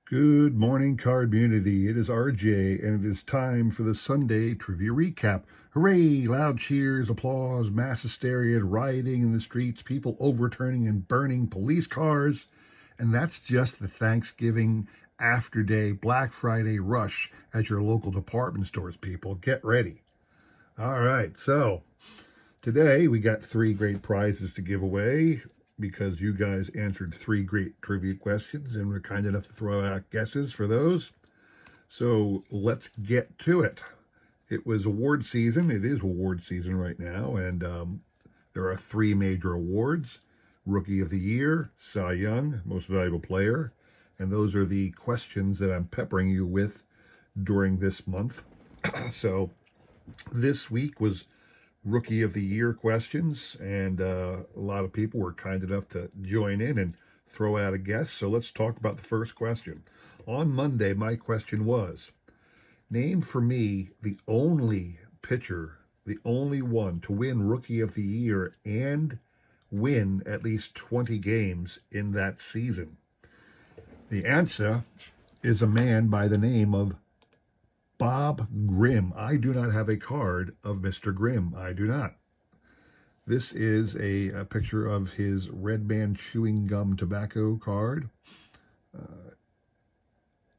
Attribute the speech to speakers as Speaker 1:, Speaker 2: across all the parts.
Speaker 1: Good morning, card community. It is RJ, and it is time for the Sunday Trivia Recap. Hooray! Loud cheers, applause, mass hysteria, rioting in the streets, people overturning and burning police cars. And that's just the Thanksgiving after day Black Friday rush at your local department stores, people. Get ready. All right, so today we got three great prizes to give away because you guys answered three great trivia questions and were kind enough to throw out guesses for those. So let's get to it. It was award season. It is award season right now, and there are three major awards: Rookie of the Year, Cy Young, Most Valuable Player, and those are the questions that I'm peppering you with during this month. So this week was Rookie of the Year questions, and a lot of people were kind enough to join in and throw out a guess. So let's talk about the first question. On Monday, my question was, name for me the only pitcher, the only one to win Rookie of the Year and win at least 20 games in that season. The answer is a man by the name of Bob Grimm. I do not have a card of Mr. Grimm. I do not. This is a picture of his Red Man Chewing Gum Tobacco card from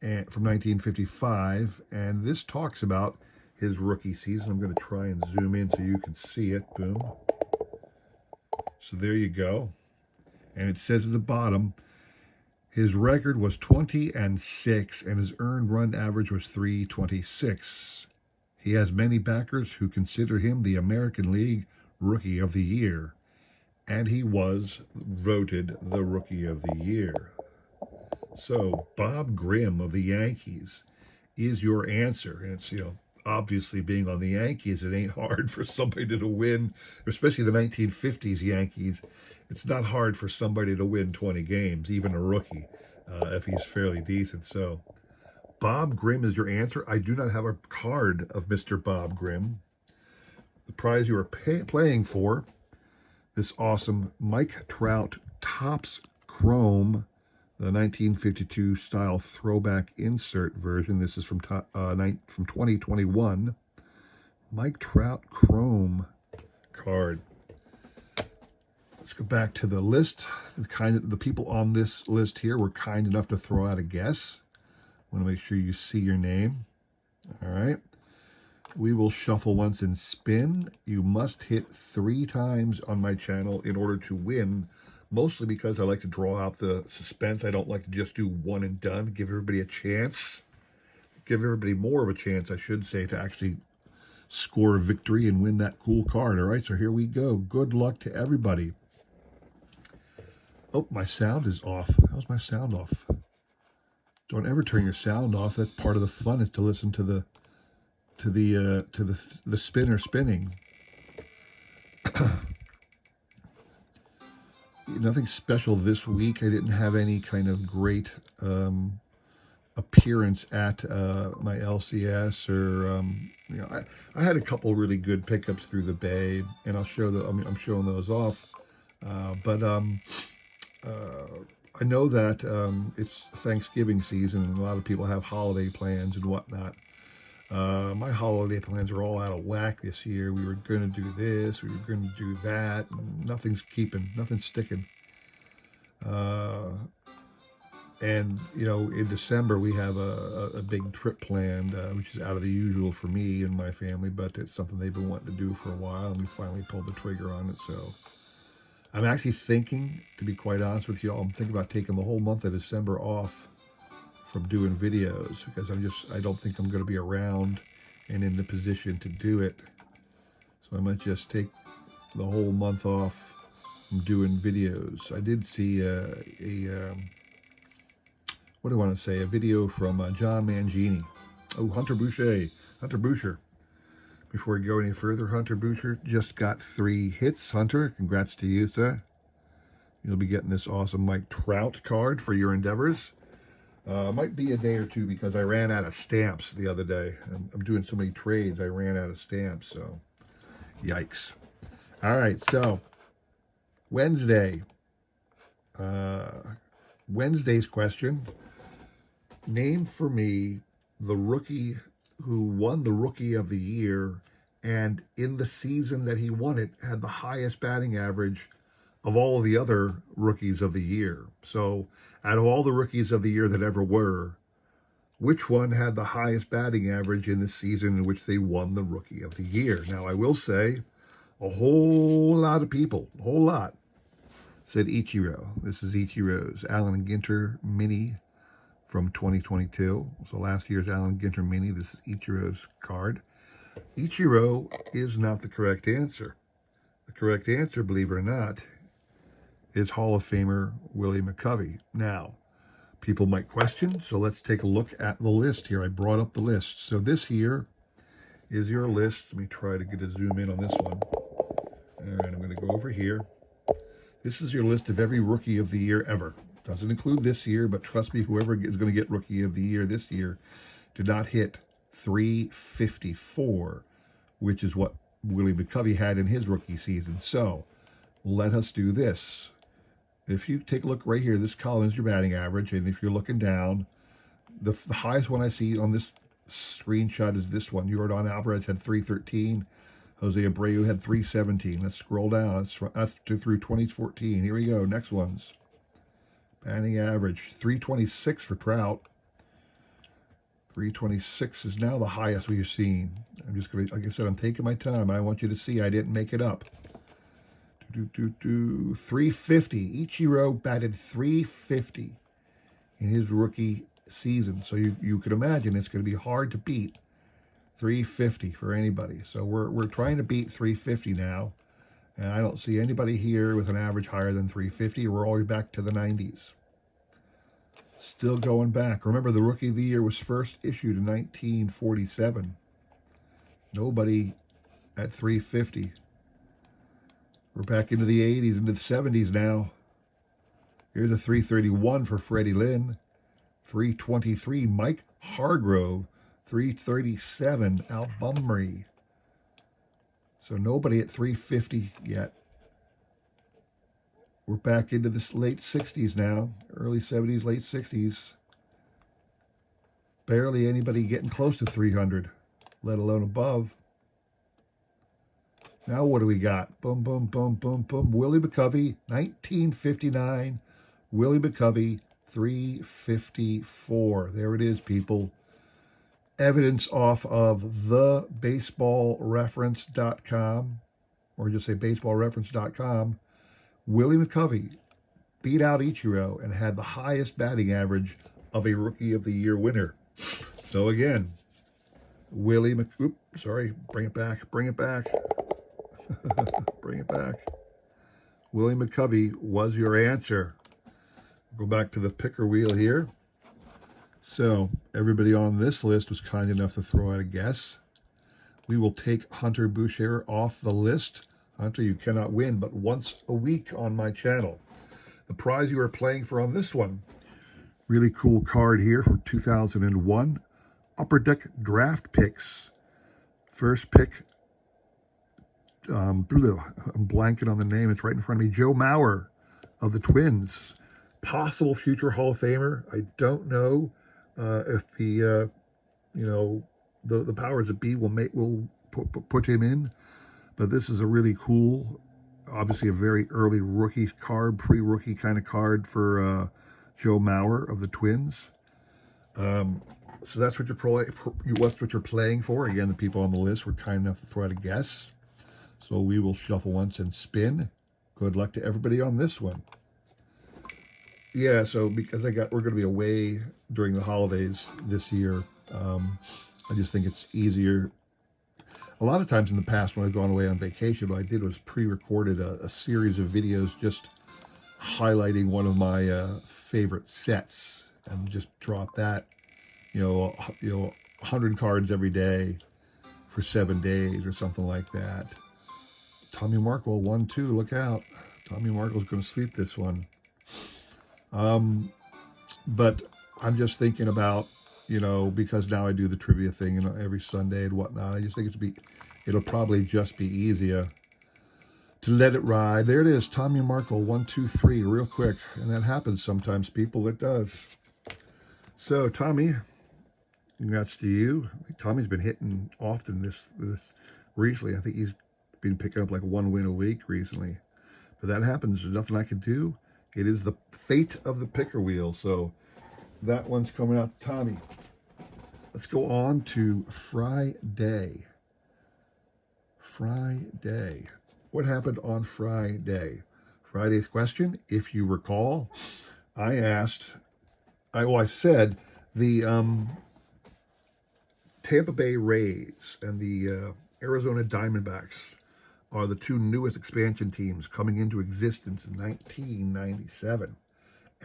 Speaker 1: 1955. And this talks about his rookie season. I'm going to try and zoom in so you can see it. Boom. So there you go. And it says at the bottom, his record was 20-6, and his earned run average was 326. He has many backers who consider him the American League Rookie of the Year, and he was voted the Rookie of the Year. So Bob Grimm of the Yankees is your answer. And it's, obviously being on the Yankees, it ain't hard for somebody to win, especially the 1950s Yankees. It's not hard for somebody to win 20 games, even a rookie, if he's fairly decent. So Bob Grimm is your answer. I do not have a card of Mr. Bob Grimm. The prize you are playing for, this awesome Mike Trout Topps Chrome, the 1952 style throwback insert version. This is from 2021. Mike Trout Chrome card. Let's go back to the list. The people on this list here were kind enough to throw out a guess. Want to make sure you see your name. All right. We will shuffle once and spin. You must hit 3 times on my channel in order to win, mostly because I like to draw out the suspense. I don't like to just do one and done. Give everybody a chance. Give everybody more of a chance, I should say, to actually score a victory and win that cool card. All right, so here we go. Good luck to everybody. Oh, my sound is off. How's my sound off? Don't ever turn your sound off. That's part of the fun, is to listen to the spinner spinning. Nothing special this week. I didn't have any kind of great appearance at my LCS, or I had a couple really good pickups through the Bay, and I'll show I'm showing those off. But I know that it's Thanksgiving season, and a lot of people have holiday plans and whatnot. My holiday plans are all out of whack this year. We were going to do this, we were going to do that. Nothing's sticking. And in December we have a big trip planned, which is out of the usual for me and my family, but it's something they've been wanting to do for a while, and we finally pulled the trigger on it. So I'm actually thinking, to be quite honest with you all, I'm thinking about taking the whole month of December off from doing videos, because I don't think I'm going to be around and in the position to do it. So I might just take the whole month off from doing videos. I did see a video from John Mangini. Oh, Hunter Boucher. Before we go any further, Hunter Boucher just got 3 hits. Hunter, congrats to you, sir. You'll be getting this awesome Mike Trout card for your endeavors. Might be a day or two, because I ran out of stamps the other day. I'm doing so many trades, I ran out of stamps, so yikes. All right, so Wednesday's question. name for me the rookie who won the Rookie of the Year, and in the season that he won it, had the highest batting average of all of the other rookies of the year. So, out of all the rookies of the year that ever were, which one had the highest batting average in the season in which they won the Rookie of the Year? Now, I will say a whole lot of people, a whole lot, said Ichiro. This is Ichiro's Allen Ginter Mini from 2022. So last year's Allen Ginter Mini, this is Ichiro's card. Ichiro is not the correct answer. The correct answer, believe it or not, is Hall of Famer Willie McCovey. Now, people might question, so let's take a look at the list here. I brought up the list. So this here is your list. Let me try to get a zoom in on this one. All right, I'm going to go over here. This is your list of every Rookie of the Year ever. Doesn't include this year, but trust me, whoever is going to get Rookie of the Year this year did not hit 354, which is what Willie McCovey had in his rookie season. So let us do this. If you take a look right here, this column is your batting average, and if you're looking down, the highest one I see on this screenshot is this one. Yordan Alvarez had 313. Jose Abreu had 317. Let's scroll down. That's through 2014. Here we go. Next ones. Batting average 326 for Trout. 326 is now the highest we've seen. I'm just going to, like I said, I'm taking my time. I want you to see I didn't make it up. 350. Ichiro batted 350 in his rookie season. So you could imagine it's going to be hard to beat 350 for anybody. So we're trying to beat 350 now. And I don't see anybody here with an average higher than 350. We're always back to the 90s. Still going back. Remember, the Rookie of the Year was first issued in 1947. Nobody at 350. We're back into the 80s, into the 70s now. Here's a 331 for Freddie Lynn. 323, Mike Hargrove. 337, Al Bumry. So nobody at 350 yet. We're back into the late 60s now. Early 70s, late 60s. Barely anybody getting close to 300, let alone above. Now what do we got? Boom, boom, boom, boom, boom. Willie McCovey, 1959. Willie McCovey, 354. There it is, people. Evidence off of thebaseballreference.com, or just say baseballreference.com. Willie McCovey beat out Ichiro and had the highest batting average of a Rookie of the Year winner. So again, Willie bring it back. Bring it back. Willie McCovey was your answer. Go back to the picker wheel here. So everybody on this list was kind enough to throw out a guess. We will take Hunter Boucher off the list. Hunter, you cannot win but once a week on my channel. The prize you are playing for on this one, really cool card here from 2001. Upper Deck Draft Picks. First pick, I'm blanking on the name. It's right in front of me. Joe Mauer of the Twins. Possible future Hall of Famer. I don't know if the powers that be will put him in. But this is a really cool, obviously a very early rookie card, pre-rookie kind of card for Joe Mauer of the Twins. So that's what you're playing for. Again, the people on the list were kind enough to throw out a guess. So we will shuffle once and spin. Good luck to everybody on this one. Yeah, so because we're going to be away during the holidays this year, I just think it's easier. A lot of times in the past when I've gone away on vacation, what I did was pre-recorded a series of videos just highlighting one of my favorite sets and just drop that, 100 cards every day for 7 days or something like that. Tommy Markle, 1-2, look out. Tommy Markle's going to sweep this one. But I'm just thinking about, because now I do the trivia thing every Sunday and whatnot. I just think it'll probably just be easier to let it ride. There it is, Tommy Markle, 1, 2, 3, real quick. And that happens sometimes, people. It does. So, Tommy, congrats to you. Tommy's been hitting often this recently. I think he's been picking up like one win a week recently. But that happens. There's nothing I can do. It is the fate of the picker wheel. So that one's coming out to Tommy. Let's go on to Friday. Friday. What happened on Friday? Friday's question, if you recall, I said the Tampa Bay Rays and the Arizona Diamondbacks are the two newest expansion teams coming into existence in 1997.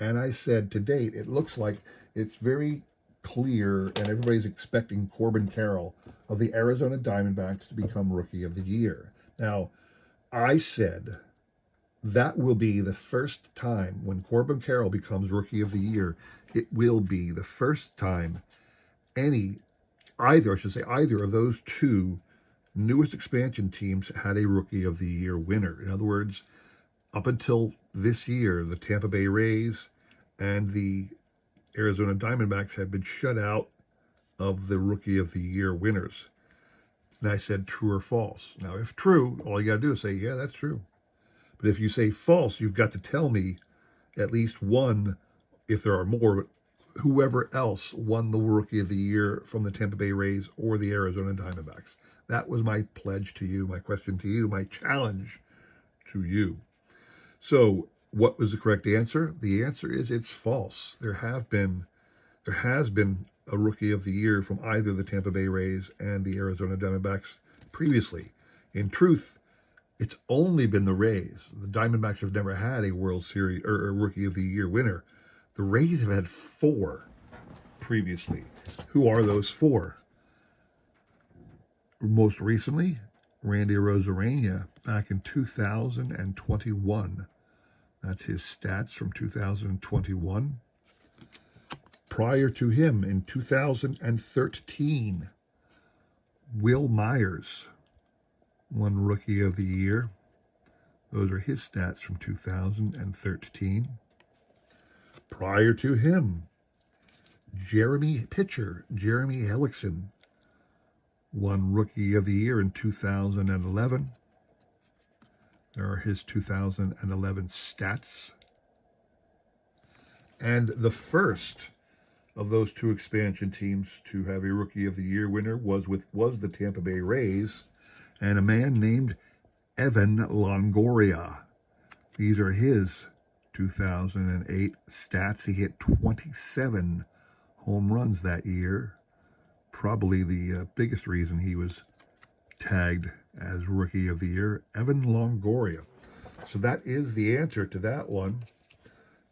Speaker 1: And I said to date, it looks like it's very clear, and everybody's expecting Corbin Carroll of the Arizona Diamondbacks to become Rookie of the Year. Now, I said that will be the first time when Corbin Carroll becomes Rookie of the Year. It will be the first time either of those two newest expansion teams had a Rookie of the Year winner. In other words, up until this year, the Tampa Bay Rays and the Arizona Diamondbacks had been shut out of the Rookie of the Year winners. And I said true or false. Now, if true, all you got to do is say, yeah, that's true. But if you say false, you've got to tell me at least one, if there are more, but whoever else won the Rookie of the Year from the Tampa Bay Rays or the Arizona Diamondbacks. That was my pledge to you, my question to you, my challenge to you. So, what was the correct answer? The answer is it's false. There has been a Rookie of the Year from either the Tampa Bay Rays and the Arizona Diamondbacks previously. In truth, it's only been the Rays. The Diamondbacks have never had a World Series or a Rookie of the Year winner. The Rays have had 4 previously. Who are those 4? Most recently, Randy Arozarena back in 2021. That's his stats from 2021. Prior to him in 2013, Will Myers won Rookie of the Year. Those are his stats from 2013. Prior to him, pitcher Jeremy Hellickson won Rookie of the Year in 2011. There are his 2011 stats. And the first of those two expansion teams to have a Rookie of the Year winner was the Tampa Bay Rays and a man named Evan Longoria. These are his 2008 stats. He hit 27 home runs that year. Probably the biggest reason he was tagged as Rookie of the Year, Evan Longoria. So that is the answer to that one.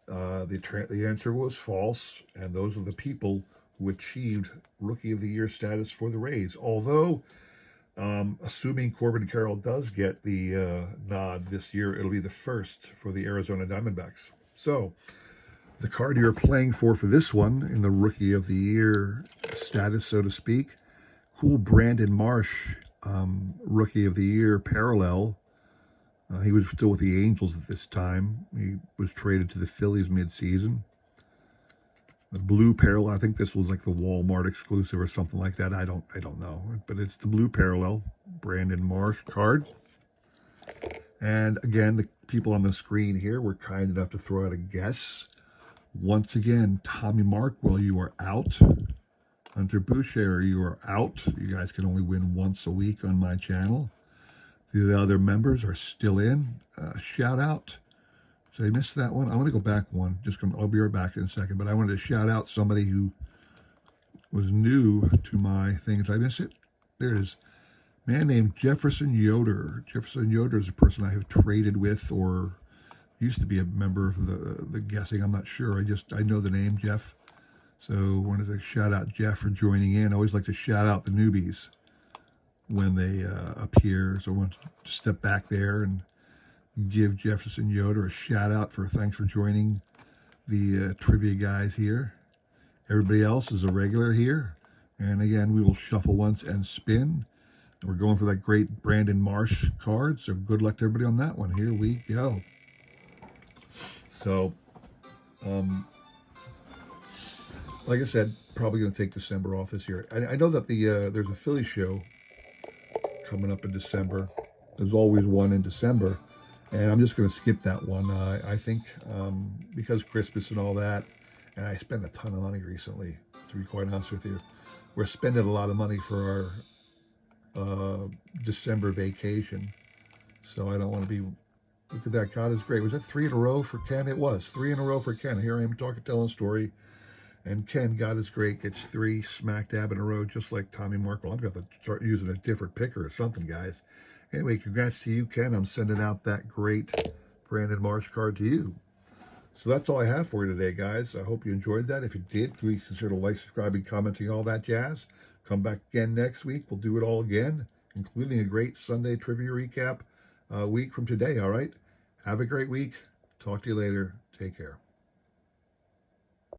Speaker 1: The answer was false, and those are the people who achieved Rookie of the Year status for the Rays. Although, assuming Corbin Carroll does get the nod this year, it'll be the first for the Arizona Diamondbacks. So, the card you're playing for this one in the Rookie of the Year status, so to speak, cool Brandon Marsh, Rookie of the Year parallel. He was still with the Angels at this time. He was traded to the Phillies midseason. The blue parallel, I think this was like the Walmart exclusive or something like that. I don't know, but it's the blue parallel Brandon Marsh card. And again, the people on the screen here were kind enough to throw out a guess. Once again, Tommy Markwell, you are out. Hunter Boucher, you are out. You guys can only win once a week on my channel. The other members are still in. Shout out. Did I miss that one? I want to go back one. I'll be right back in a second. But I wanted to shout out somebody who was new to my thing. Did I miss it? There it is. A man named Jefferson Yoder. Jefferson Yoder is a person I have traded with or used to be a member of the guessing. I'm not sure. I know the name, Jeff. So wanted to shout out Jeff for joining in. I always like to shout out the newbies when they appear. So I want to step back there and give Jefferson Yoder a shout out for thanks for joining the trivia guys here. Everybody else is a regular here. And again, we will shuffle once and spin. And we're going for that great Brandon Marsh card. So good luck to everybody on that one. Here we go. So, Like I said, probably going to take December off this year. I know that there's a Philly show coming up in December. There's always one in December, and I'm just going to skip that one. I think because Christmas and all that, and I spent a ton of money recently. To be quite honest with you, we're spending a lot of money for our December vacation, so I don't want to be. Look at that! God is great. Was that 3 in a row for Ken? It was 3 in a row for Ken. Here I am talking, telling a story. And Ken, God is great, gets 3 smack dab in a row, just like Tommy Markle. I'm going to have to start using a different picker or something, guys. Anyway, congrats to you, Ken. I'm sending out that great Brandon Marsh card to you. So that's all I have for you today, guys. I hope you enjoyed that. If you did, please consider like, subscribing, commenting, all that jazz. Come back again next week. We'll do it all again, including a great Sunday trivia recap week from today, all right? Have a great week. Talk to you later. Take care.